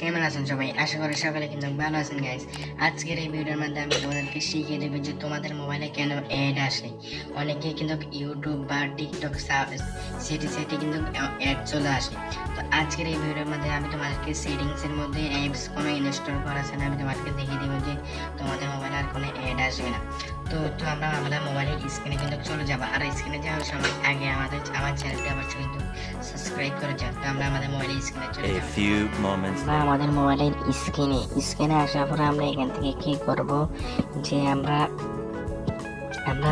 কেমন আছেন সবাই? আশা করি সকালে কিন্তু ভালো আছেন গাইস। আজকের এই ভিডিওর মধ্যে আমি তোমাদেরকে শিখিয়ে দেবো যে তোমাদের মোবাইলে কেন অ্যাড আসে। অনেকে কিন্তু ইউটিউব বা টিকটক সেটি কিন্তু অ্যাড চলে আসে। তো আজকের এই ভিডিওর মধ্যে আমি তোমাদেরকে সেটিংসের মধ্যে অ্যাপস কোনো ইনস্টল করা আছে না, আমি তোমাদেরকে দেখিয়ে দেবো যে তোমাদের মোবাইলে আর কোনো অ্যাড আসবে না। তো আমরা আমাদের মোবাইলের স্ক্রিনে কিন্তু চলে যাবো। আর স্ক্রিনে যাওয়ার সময় আগে আমার চ্যানেলটি অবশ্যই কিন্তু সাবস্ক্রাইব করে যাও। তো আমরা আমাদের মোবাইলের স্ক্রিনে চলে যাবো। আমাদের মোবাইলের স্ক্রিনে আসার পরে আমরা এখান থেকে কি করব যে আমরা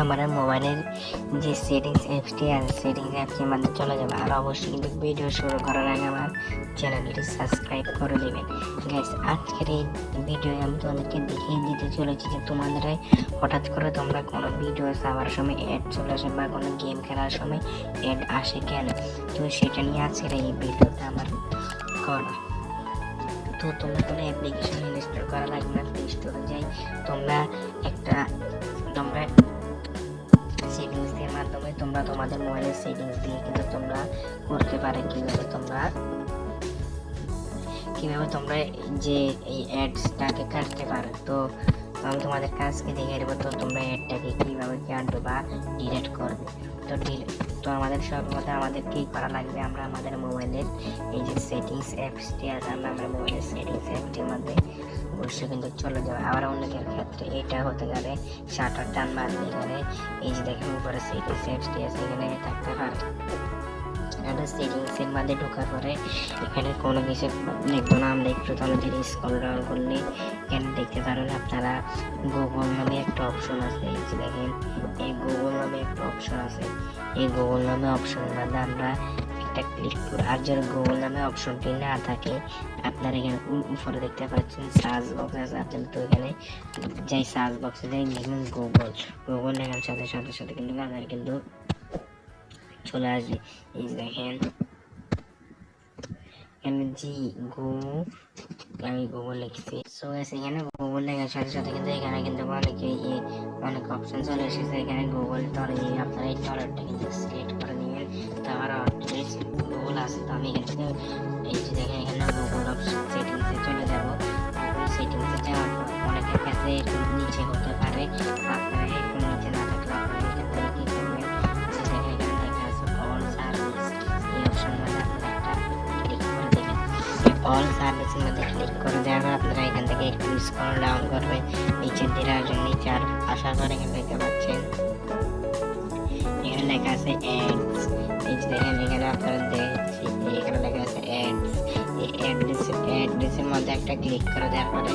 আমাদের মোবাইলের যে সেটিংস অ্যাপসটি আছে সেটিংস অ্যাপসের মধ্যে চলে যাবো। আর অবশ্যই কিন্তু ভিডিও শুরু করার আগে আমার চ্যানেলটি সাবস্ক্রাইব করে দেবেন গাইস। আজকের এই ভিডিও আমি তোমাদেরকে দেখিয়ে দিতে চলেছি যে তোমাদের হঠাৎ করে তোমরা কোনো ভিডিও চাওয়ার সময় অ্যাড চলে আসে বা কোনো গেম খেলার সময় অ্যাড আসে কেন। তো সেটা নিয়ে আজকের এই ভিডিওটা আমার করা। তো তোমরা কোনো অ্যাপ্লিকেশন ইনস্টল করা লাগবে না, প্লে স্টোরে যাই তোমরা সেটিংস এর মাধ্যমে তোমরা তোমাদের মোবাইলের সেটিংস দিয়ে কিন্তু তোমরা করতে পারো কিভাবে তোমরা যে এই অ্যাডসটাকে কাটতে পারো। তো আমি তোমাদের কাজকে দেখিয়ে দেবো। তো তোমরা অ্যাডটাকে কিভাবে কাটবে বা ডিলিট করবে। তো আমাদের সর্বপ্রথম আমাদের কি করা লাগবে, আমরা আমাদের মোবাইলের এই যে সেটিংস অ্যাপসটি আছে আমরা মোবাইলের সেটিংস অ্যাপটির মধ্যে অবশ্যই কিন্তু চলে যাবে। আবার অনেকের ক্ষেত্রে এটা হতে গেলে শাটার টান মারলে এখানে এই যে দেখেন উপরে সেটিংস অ্যাপসটি আছে এখানে থাকতে পারে। এটা সেটিংসের মধ্যে ঢোকার পরে এখানে কোনো কিছু দেখবো না, আমরা একটু তলে ধীরে স্ক্রল ডাউন করলে এখানে দেখতে পারেন আপনারা গুগল নামে একটা অপশন আছে। এই যে দেখেন এই গুগল নামে একটা অপশন আছে। এই গুগল নামে অপশনের মধ্যে আমরা একটা ক্লিক করি। আর যদি গুগল নামে অপশনটি না থাকে আপনারা এখানে উপরে দেখতে পাচ্ছেন সার্চ বক্স আছে, আপনার তো এখানে যাই সার্চ বক্সে যাই লিখবেন গুগল লেখার সাথে সাথে কিন্তু আপনার কিন্তু চলে আসবে। এই দেখেন এখানে আমি গুগল লিখছি। সো এখানে গুগল লেখার সাথে সাথে কিন্তু এখানে কিন্তু অনেক অপশন চলে এসেছে। এখানে গুগল টলার আপনারা এই টলারটা কিন্তু সিলেক্ট করে নেবেন। তো আমার গুগল আছে, তো আমি এখান থেকে এই যে দেখেন এখানে গুগল অপশন সেটিংসে চলে যাব। গুগল সেটিংসে যাওয়ার পর অনেকের ক্ষেত্রে নিচে হতে পারে, আপনারা একটু নিচে না থাকলে আপনারা এখান থেকে কি করবেন অল সার্ভিসের মধ্যে ক্লিক করে দেওয়ার পর আপনারা এখান থেকে একটু স্ক্রল ডাউন করবেন নিচের দিকে আসবেন। নিচে আসার পর এখানে দেখতে পাচ্ছেন এখানে লেখা আছে অ্যাডস। এই যে দেখেন এখানে আপনারা দেখছি এখানে লেখা আছে অ্যাডস। এই অ্যাডসের মধ্যে একটা ক্লিক করে দেওয়ার পরে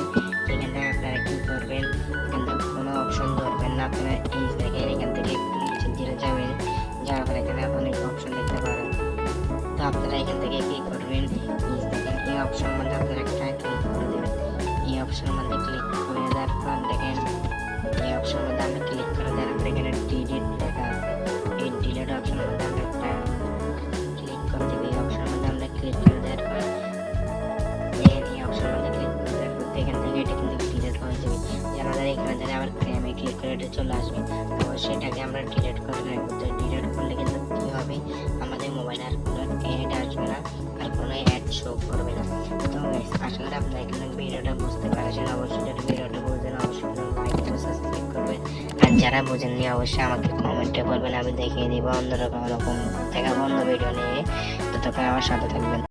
এখানে আপনারা কি করবেন, এখান থেকে কোনো অপশন ধরবেন না, আপনারা এই দেখেন এখান থেকে একটু নিচের দিকে যাবেন। যাওয়ার পরে এখানে অনেক অপশন দেখতে পারেন। তো আপনারা এখান থেকে কি করবেন, এই অপশন মধ্যে আপনারা একটা ক্লিক করে দেবেন। এই অপশন মধ্যে ক্লিক করে দেওয়ার পর দেখেন এই অপশন মধ্যে আমরা ক্লিক করে দেওয়ার পর এখানে ডিলিট লেখা আছে। এই ডিলিট অপশন মধ্যে আমরা একটা ক্লিক করে দেব। এই অপশন মধ্যে আমরা ক্লিক করে দেওয়ার পর এই অপশন মধ্যে ক্লিক করে দেওয়ার পর এখান থেকে এটা কিন্তু ডিলিট হয়ে যাবে। আমাদের এখানে ধরে আবার আমি ক্লিক করে এটা চলে আসবে। তো সেটাকে আমরা ডিলিট করে রাখবো। তো ডিলিট করলে কিন্তু কি হবে, আমাদের মোবাইলে আর কোনো অ্যাড আসবে না, আর কোনো অ্যাড শো করবে না। তো আশা করি আপনারা এখানে ভিডিওটা বুঝতে পারছেন। অবশ্যই যদি ভিডিওটা বুঝেন অবশ্যই লাইক এবং সাবস্ক্রাইব করবেন। আর যারা বোঝেননি অবশ্যই আমাকে কমেন্টে বলবেন, আমি দেখিয়ে দিব অন্যরকম দেখাবো অন্য ভিডিও নিয়ে। ততক্ষণ আমার সাথে থাকবেন।